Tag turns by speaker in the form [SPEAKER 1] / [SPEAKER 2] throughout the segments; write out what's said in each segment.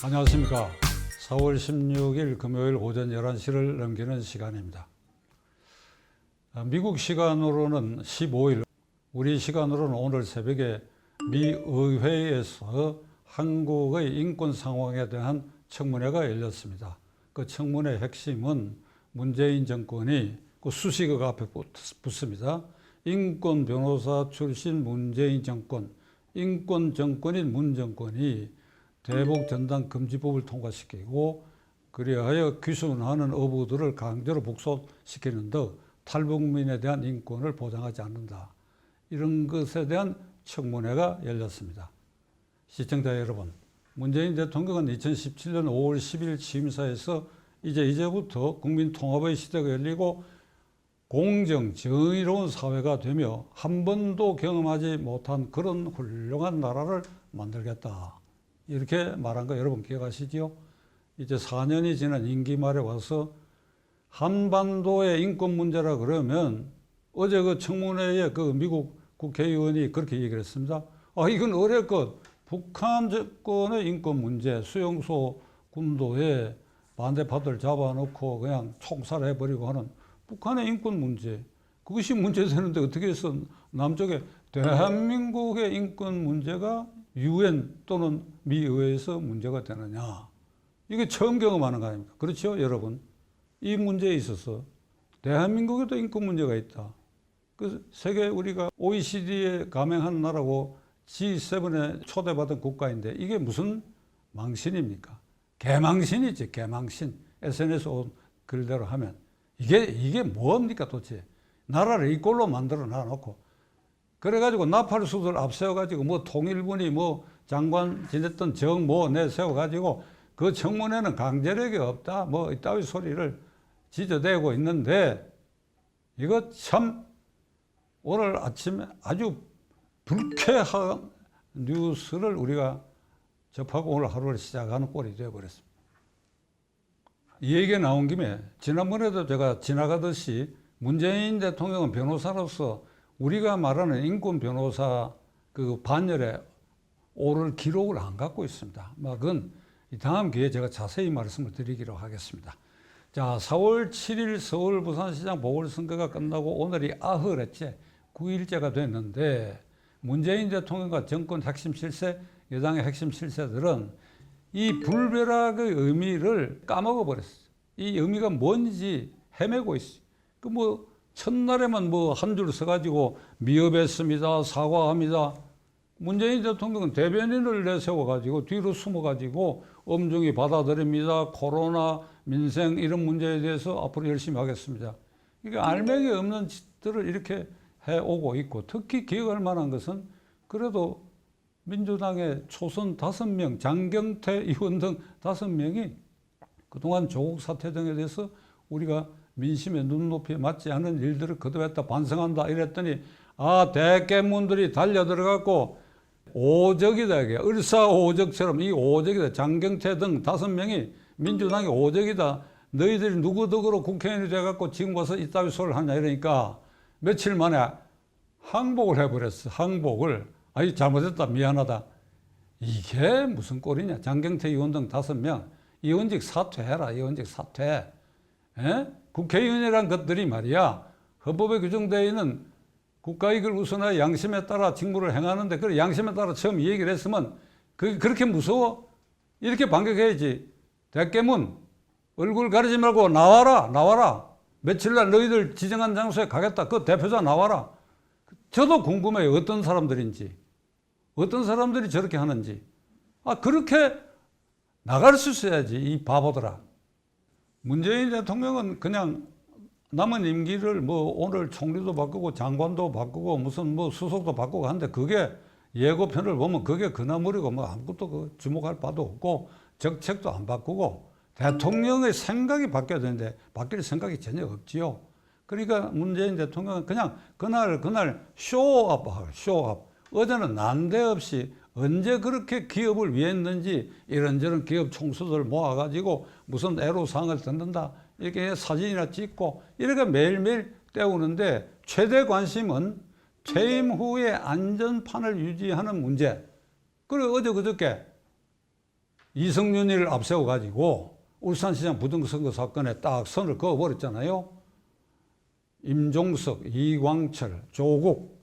[SPEAKER 1] 안녕하십니까. 4월 16일 금요일 오전 11시를 넘기는 시간입니다. 미국 시간으로는 15일, 우리 시간으로는 오늘 새벽에 미 의회에서 한국의 인권 상황에 대한 청문회가 열렸습니다. 그 청문회 핵심은 문재인 정권이 그 수식어가 앞에 붙습니다. 인권 변호사 출신 문재인 정권, 인권 정권인 문 정권이 대북 전단 금지법을 통과시키고 그리하여 귀순하는 어부들을 강제로 복속시키는 등 탈북민에 대한 인권을 보장하지 않는다. 이런 것에 대한 청문회가 열렸습니다. 시청자 여러분, 문재인 대통령은 2017년 5월 10일 취임사에서 이제부터 국민 통합의 시대가 열리고 공정, 정의로운 사회가 되며 한 번도 경험하지 못한 그런 훌륭한 나라를 만들겠다. 이렇게 말한 거 여러분 기억하시죠? 이제 4년이 지난 임기 말에 와서 한반도의 인권 문제라 그러면 어제 그 청문회에 그 미국 국회의원이 그렇게 얘기를 했습니다. 이건 어렵고 북한 정권의 인권 문제, 수용소 군도에 반대파들 잡아놓고 그냥 총살해버리고 하는 북한의 인권 문제, 그것이 문제되는데 어떻게 해서 남쪽에 대한민국의 인권 문제가 UN 또는 미 의회에서 문제가 되느냐. 이게 처음 경험하는 거 아닙니까? 그렇죠, 여러분? 이 문제에 있어서 대한민국에도 인권 문제가 있다. 그 세계 우리가 OECD에 가맹한 나라고 G7에 초대받은 국가인데 이게 무슨 망신입니까? 개망신이지, 개망신. SNS 온 글대로 하면. 이게 뭡니까 도대체? 나라를 이 꼴로 만들어 놔놓고. 그래가지고 나팔수들 앞세워가지고 뭐 통일부니 뭐 장관 지냈던 정 뭐 내세워가지고 그 청문회는 강제력이 없다. 뭐 이따위 소리를 지저대고 있는데 이거 참 오늘 아침에 아주 불쾌한 뉴스를 우리가 접하고 오늘 하루를 시작하는 꼴이 되어버렸습니다. 이 얘기가 나온 김에 지난번에도 제가 지나가듯이 문재인 대통령은 변호사로서 우리가 말하는 인권 변호사 그 반열에 오를 기록을 안 갖고 있습니다. 그건 다음 기회에 제가 자세히 말씀을 드리기로 하겠습니다. 자, 4월 7일 서울 부산시장 보궐선거가 끝나고 오늘이 9일째, 9일째가 됐는데 문재인 대통령과 정권 핵심 실세, 여당의 핵심 실세들은 이 불벼락의 의미를 까먹어 버렸어요. 이 의미가 뭔지 헤매고 있어요. 첫날에만 한 줄 써가지고 미흡했습니다, 사과합니다. 문재인 대통령은 대변인을 내세워가지고 뒤로 숨어가지고 엄중히 받아들입니다. 코로나, 민생 이런 문제에 대해서 앞으로 열심히 하겠습니다. 이게 알맹이 없는 짓들을 이렇게 해오고 있고 특히 기억할 만한 것은 그래도 민주당의 초선 5명, 장경태 의원 등 5명이 그동안 조국 사태 등에 대해서 우리가 민심의 눈높이에 맞지 않은 일들을 거듭했다, 반성한다 이랬더니 대깨문들이 달려들어갖고 오적이다, 이게 을사오적처럼 이 오적이다, 장경태 등 5명이 민주당이 오적이다, 너희들이 누구 덕으로 국회의원이 돼갖고 지금 와서 이따위 소리를 하냐 이러니까 며칠 만에 항복을 해버렸어. 항복을. 잘못했다, 미안하다. 이게 무슨 꼴이냐. 장경태 의원 등 5명 의원직 사퇴해라. 의원직 사퇴. 국회의원이란 것들이 말이야 헌법에 규정되어 있는 국가이익을 우선하여 양심에 따라 직무를 행하는데 그래 양심에 따라 처음 이 얘기를 했으면 그게 그렇게 무서워? 이렇게 반격해야지. 대깨문 얼굴 가리지 말고 나와라. 며칠날 너희들 지정한 장소에 가겠다. 그 대표자 나와라. 저도 궁금해요. 어떤 사람들인지, 어떤 사람들이 저렇게 하는지. 그렇게 나갈 수 있어야지 이 바보들아. 문재인 대통령은 그냥 남은 임기를 오늘 총리도 바꾸고 장관도 바꾸고 무슨 수석도 바꾸고 하는데 그게 예고편을 보면 그게 그나물이고 아무것도 주목할 바도 없고 정책도 안 바꾸고 대통령의 생각이 바뀌어야 되는데 바뀔 생각이 전혀 없지요. 그러니까 문재인 대통령은 그냥 그날 쇼업. 어제는 난데없이 언제 그렇게 기업을 위했는지 이런저런 기업 총수들 모아가지고 무슨 애로사항을 듣는다 이렇게 사진이나 찍고 이렇게 매일매일 때우는데 최대 관심은 퇴임 후에 안전판을 유지하는 문제. 그리고 어제 그저께 이성윤이를 앞세워가지고 울산시장 부정선거 사건에 딱 선을 그어버렸잖아요. 임종석, 이광철, 조국,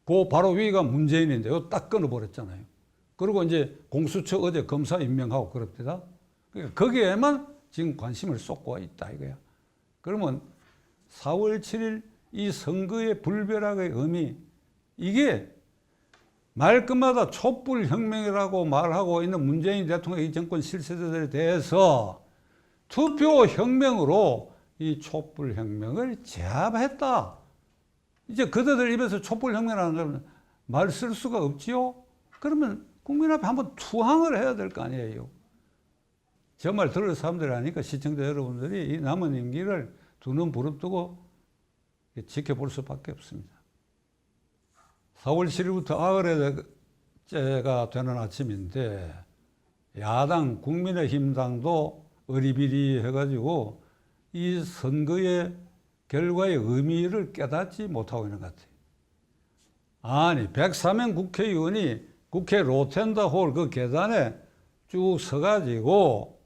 [SPEAKER 1] 그 바로 위가 문재인인데요. 딱 끊어버렸잖아요. 그리고 이제 공수처 어제 검사 임명하고 그럽니다. 그러니까 거기에만 지금 관심을 쏟고 있다 이거야. 그러면 4월 7일 이 선거의 불벼락의 의미, 이게 말끝마다 촛불혁명이라고 말하고 있는 문재인 대통령 이 정권 실세들에 대해서 투표혁명으로 이 촛불혁명을 제압했다. 이제 그들들 입에서 촛불혁명이라는 말 쓸 수가 없지요. 그러면 국민 앞에 한번 투항을 해야 될 거 아니에요. 저 말 들을 사람들이 아니까 시청자 여러분들이 이 남은 임기를 두 눈 부릅뜨고 지켜볼 수밖에 없습니다. 4월 7일부터 아흘째가 되는 아침인데 야당 국민의힘당도 어리비리 해가지고 이 선거의 결과의 의미를 깨닫지 못하고 있는 것 같아요. 아니 104명 국회의원이 국회 로텐더 홀 그 계단에 쭉 서가지고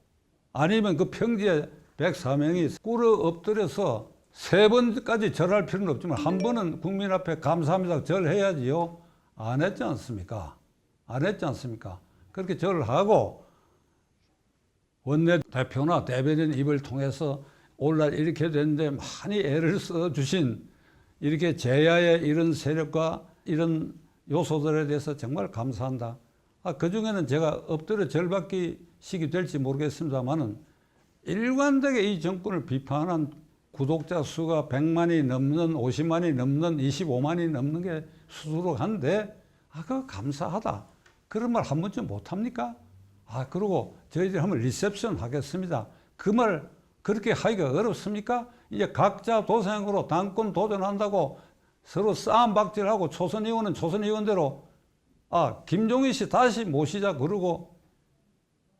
[SPEAKER 1] 아니면 그 평지에 104명이 꿇어 엎드려서 3번까지 절할 필요는 없지만 한 번은 국민 앞에 감사합니다 절해야지요. 안 했지 않습니까? 안 했지 않습니까? 그렇게 절을 하고 원내대표나 대변인 입을 통해서 오늘날 이렇게 됐는데 많이 애를 써주신 이렇게 제야의 이런 세력과 이런 요소들에 대해서 정말 감사한다. 그중에는 제가 엎드려 절받기 식이 될지 모르겠습니다만은 일관되게 이 정권을 비판한 구독자 수가 100만이 넘는 50만이 넘는 25만이 넘는 게 수두룩한데 그거 감사하다. 그런 말 한 번쯤 못합니까? 그리고 저희들이 한번 리셉션 하겠습니다. 그 말 그렇게 하기가 어렵습니까? 이제 각자 도생으로 당권 도전한다고 서로 싸움박질하고 초선 의원은 초선 의원대로 김종인 씨 다시 모시자 그러고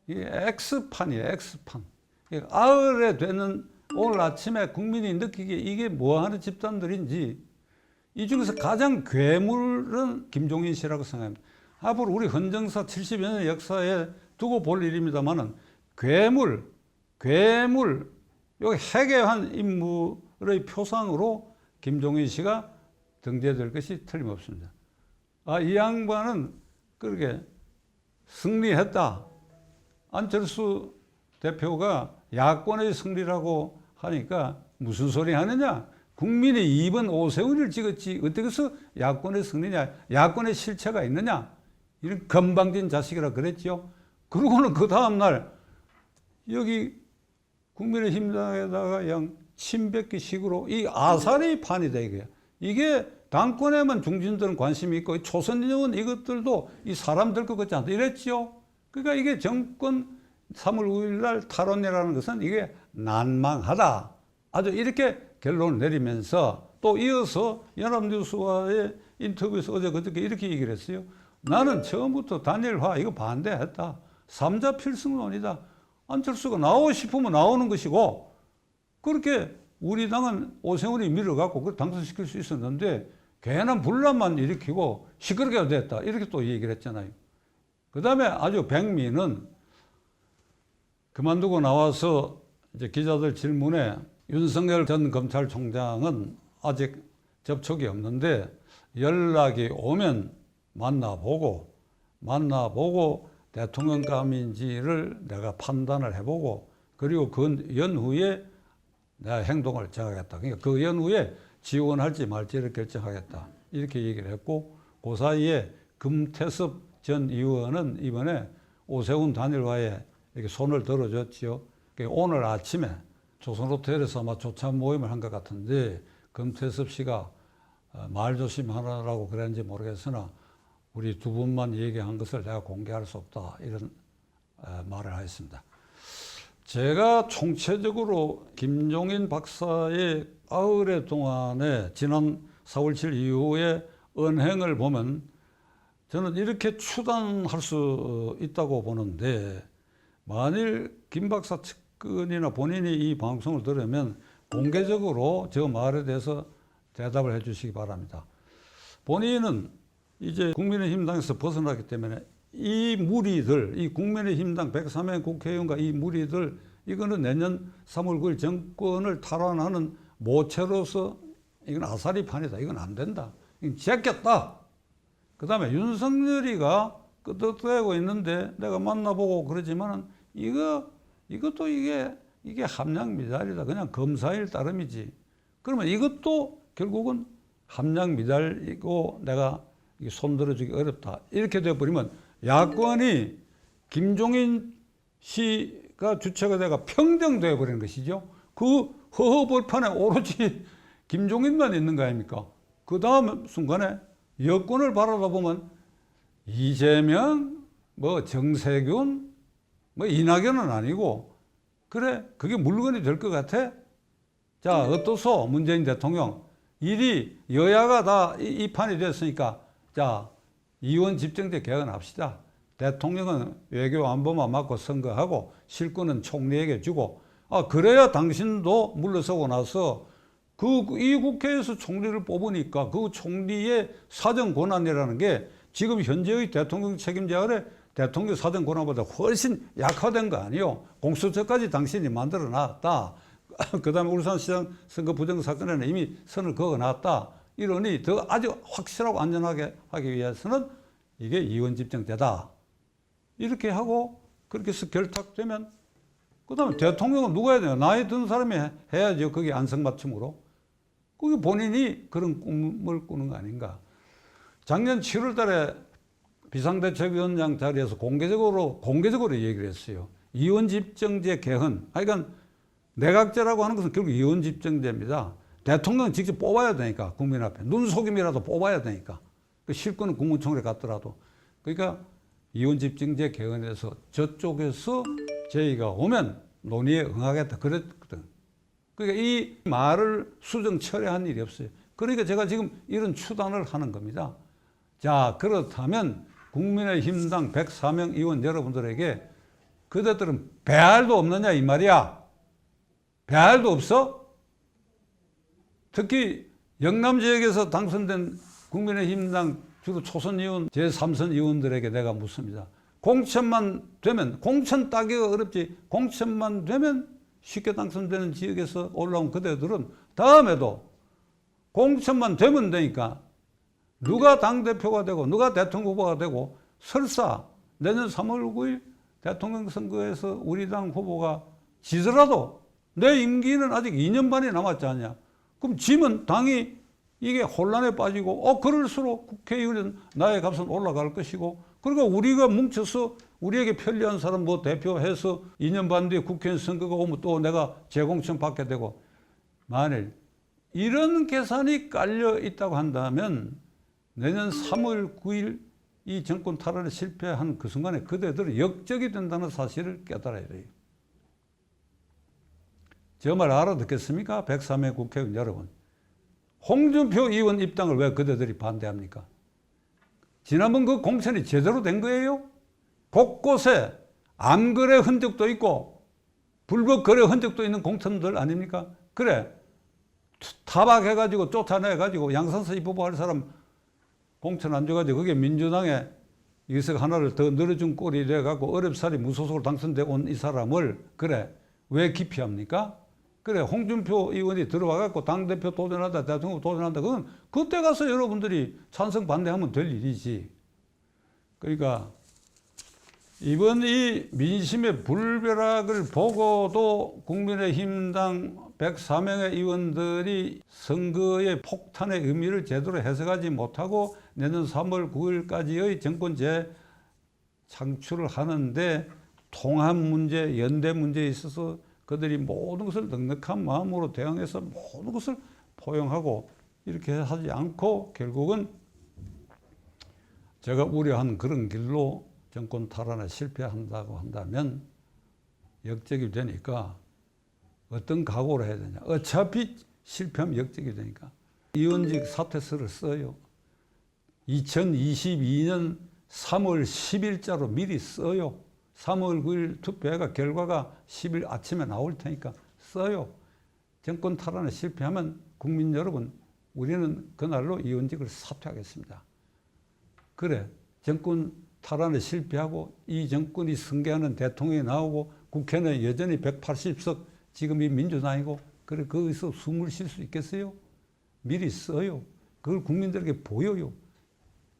[SPEAKER 1] 이게 X판이에요. X판. 아흘에 되는 오늘 아침에 국민이 느끼기에 이게 뭐하는 집단들인지 이 중에서 가장 괴물은 김종인 씨라고 생각합니다. 앞으로 우리 헌정사 70여 년의 역사에 두고 볼 일입니다만은 괴물, 여기 해괴한 인물의 표상으로 김종인 씨가 등재될 것이 틀림없습니다. 이 양반은 그렇게 승리했다. 안철수 대표가 야권의 승리라고 하니까 무슨 소리 하느냐? 국민이 2번 오세훈을 찍었지 어떻게 해서 야권의 승리냐? 야권의 실체가 있느냐? 이런 건방진 자식이라 그랬죠. 그러고는 그 다음날 여기 국민의힘당에다가 양 침뱉기식으로 이 아사리 판이 돼 이게. 이게 당권에만 중진들은 관심이 있고 초선의원 이것들도 이 사람들 것 같지 않다 이랬죠. 그러니까 이게 정권 3월 5일 날 탈원이라는 것은 이게 난망하다. 아주 이렇게 결론을 내리면서 또 이어서 연합뉴스와의 인터뷰에서 어제 그저께 이렇게 얘기를 했어요. 나는 처음부터 단일화 이거 반대했다. 3자 필승론이다. 안철수가 나오고 싶으면 나오는 것이고 그렇게 우리 당은 오세훈이 밀어갖고 그걸 당선시킬 수 있었는데 괜한 분란만 일으키고 시끄럽게 됐다. 이렇게 또 얘기를 했잖아요. 그 다음에 아주 백미는 그만두고 나와서 이제 기자들 질문에 윤석열 전 검찰총장은 아직 접촉이 없는데 연락이 오면 만나보고 대통령감인지를 내가 판단을 해보고 그리고 그 연후에 내가 행동을 정하겠다. 그러니까 그 연후에 지원할지 말지를 결정하겠다. 이렇게 얘기를 했고 그 사이에 금태섭 전 의원은 이번에 오세훈 단일화에 이렇게 손을 들어줬지요. 오늘 아침에 조선호텔에서 아마 조찬 모임을 한 것 같은데 금태섭 씨가 말 조심하라고 그랬는지 모르겠으나 우리 두 분만 얘기한 것을 내가 공개할 수 없다 이런 말을 하였습니다. 제가 총체적으로 김종인 박사의 아흘의 동안에 지난 4월 7일 이후에 언행을 보면 저는 이렇게 추단할 수 있다고 보는데 만일 김 박사 측근이나 본인이 이 방송을 들으면 공개적으로 저 말에 대해서 대답을 해 주시기 바랍니다. 본인은 이제 국민의힘당에서 벗어나기 때문에 이 무리들, 이 국민의힘당 103명 국회의원과 이 무리들, 이거는 내년 3월 9일 정권을 탈환하는 모체로서 이건 아사리판이다. 이건 안 된다. 이건 제꼈다. 그 다음에 윤석열이가 끄덕대고 있는데 내가 만나보고 그러지만은 이것도 이게 함량 미달이다. 그냥 검사일 따름이지. 그러면 이것도 결국은 함량 미달이고 내가 손들어주기 어렵다. 이렇게 되어버리면 야권이 김종인 씨가 주체가 돼가 평정되어 버리는 것이죠. 그 허허벌판에 오로지 김종인만 있는 거 아닙니까? 그 다음 순간에 여권을 바라다 보면 이재명, 정세균, 이낙연은 아니고 그래 그게 물건이 될 것 같아? 자 어떠소 문재인 대통령 일이 여야가 다 이 판이 됐으니까 자 이원 집정제 개헌합시다. 대통령은 외교 안보만 맡고 선거하고 실권은 총리에게 주고 그래야 당신도 물러서고 나서 이 국회에서 총리를 뽑으니까 그 총리의 사정 권한이라는 게 지금 현재의 대통령 책임자 아래 대통령 사정 권한보다 훨씬 약화된 거 아니요. 공수처까지 당신이 만들어 놨다. 그 다음에 울산시장 선거 부정 사건에는 이미 선을 그어놨다. 이러니 더 아주 확실하고 안전하게 하기 위해서는 이게 이원 집정제다. 이렇게 하고 그렇게 해서 결탁되면 그 다음에 대통령은 누가 해야 돼요? 나이 든 사람이 해야죠. 그게 안성맞춤으로. 그게 본인이 그런 꿈을 꾸는 거 아닌가. 작년 7월 달에 비상대책위원장 자리에서 공개적으로 얘기를 했어요. 이원집정제 개헌. 그러니까 내각제라고 하는 것은 결국 이원집정제입니다. 대통령은 직접 뽑아야 되니까 국민 앞에. 눈속임이라도 뽑아야 되니까. 그 실권은 국무총리에 갔더라도. 그러니까 이원집정제 개헌에서 저쪽에서 제의가 오면 논의에 응하겠다 그랬거든. 그러니까 이 말을 수정 철회한 일이 없어요. 그러니까 제가 지금 이런 추단을 하는 겁니다. 자, 그렇다면 국민의힘당 104명 의원 여러분들에게 그대들은 배알도 없느냐 이 말이야. 배알도 없어? 특히 영남 지역에서 당선된 국민의힘당 주로 초선 의원, 제3선 의원들에게 내가 묻습니다. 공천만 되면, 공천 따기가 어렵지, 공천만 되면 쉽게 당선되는 지역에서 올라온 그대들은 다음에도 공천만 되면 되니까 누가 당대표가 되고 누가 대통령 후보가 되고 설사 내년 3월 9일 대통령 선거에서 우리 당 후보가 지더라도 내 임기는 아직 2년 반이 남았지 않냐. 그럼 지면 당이 이게 혼란에 빠지고 그럴수록 국회의원 나의 값은 올라갈 것이고 그러니까 우리가 뭉쳐서 우리에게 편리한 사람 대표해서 2년 반 뒤에 국회의원 선거가 오면 또 내가 재공천 받게 되고 만일 이런 계산이 깔려 있다고 한다면 내년 3월 9일 이 정권 탈환에 실패한 그 순간에 그대들은 역적이 된다는 사실을 깨달아야 돼요. 저 말 알아듣겠습니까? 103회 국회의원 여러분. 홍준표 의원 입당을 왜 그대들이 반대합니까? 지난번 그 공천이 제대로 된 거예요? 곳곳에 암거래 흔적도 있고 불법 거래 흔적도 있는 공천들 아닙니까? 그래 타박해가지고 쫓아내가지고 양산서 입법할 사람 공천 안 줘가지고 그게 민주당에 의석 하나를 더 늘어준 꼴이 돼갖고 어렵사리 무소속으로 당선돼 온 이 사람을 그래 왜 기피합니까? 그래 홍준표 의원이 들어와갖고 당대표 도전한다 대통령 도전한다 그건 그때 가서 여러분들이 찬성 반대하면 될 일이지. 그러니까 이번 이 민심의 불벼락을 보고도 국민의힘당 104명의 의원들이 선거의 폭탄의 의미를 제대로 해석하지 못하고 내년 3월 9일까지의 정권 재창출을 하는데 통합 문제, 연대 문제에 있어서 그들이 모든 것을 넉넉한 마음으로 대응해서 모든 것을 포용하고 이렇게 하지 않고 결국은 제가 우려한 그런 길로 정권 탈환에 실패한다고 한다면 역적이 되니까 어떤 각오를 해야 되냐. 어차피 실패하면 역적이 되니까 의원직 사퇴서를 써요. 2022년 3월 10일자로 미리 써요. 3월 9일 투표가 결과가 10일 아침에 나올 테니까 써요. 정권 탈환에 실패하면 국민 여러분 우리는 그날로 의원직을 사퇴하겠습니다. 그래 정권 탈환에 실패하고 이 정권이 승계하는 대통령이 나오고 국회는 여전히 180석 지금 이 민주당이고 그래 거기서 숨을 쉴 수 있겠어요? 미리 써요. 그걸 국민들에게 보여요.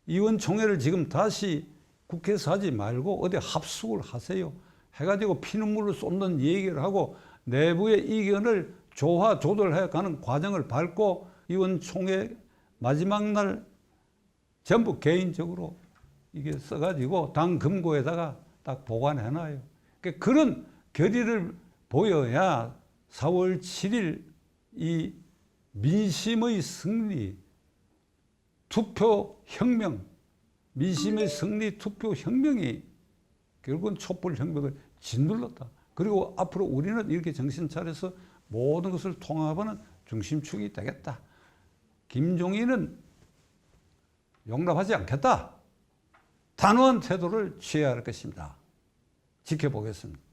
[SPEAKER 1] 의원총회를 지금 다시 국회에서 하지 말고 어디 합숙을 하세요. 해가지고 피눈물을 쏟는 얘기를 하고 내부의 의견을 조화 조절해 가는 과정을 밟고 의원총회 마지막 날 전부 개인적으로 이게 써가지고 당 금고에다가 딱 보관해놔요. 그러니까 그런 결의를 보여야 4월 7일 이 민심의 승리, 투표혁명, 민심의 승리, 투표혁명이 결국은 촛불혁명을 짓눌렀다. 그리고 앞으로 우리는 이렇게 정신 차려서 모든 것을 통합하는 중심축이 되겠다. 김종인은 용납하지 않겠다. 단호한 태도를 취해야 할 것입니다. 지켜보겠습니다.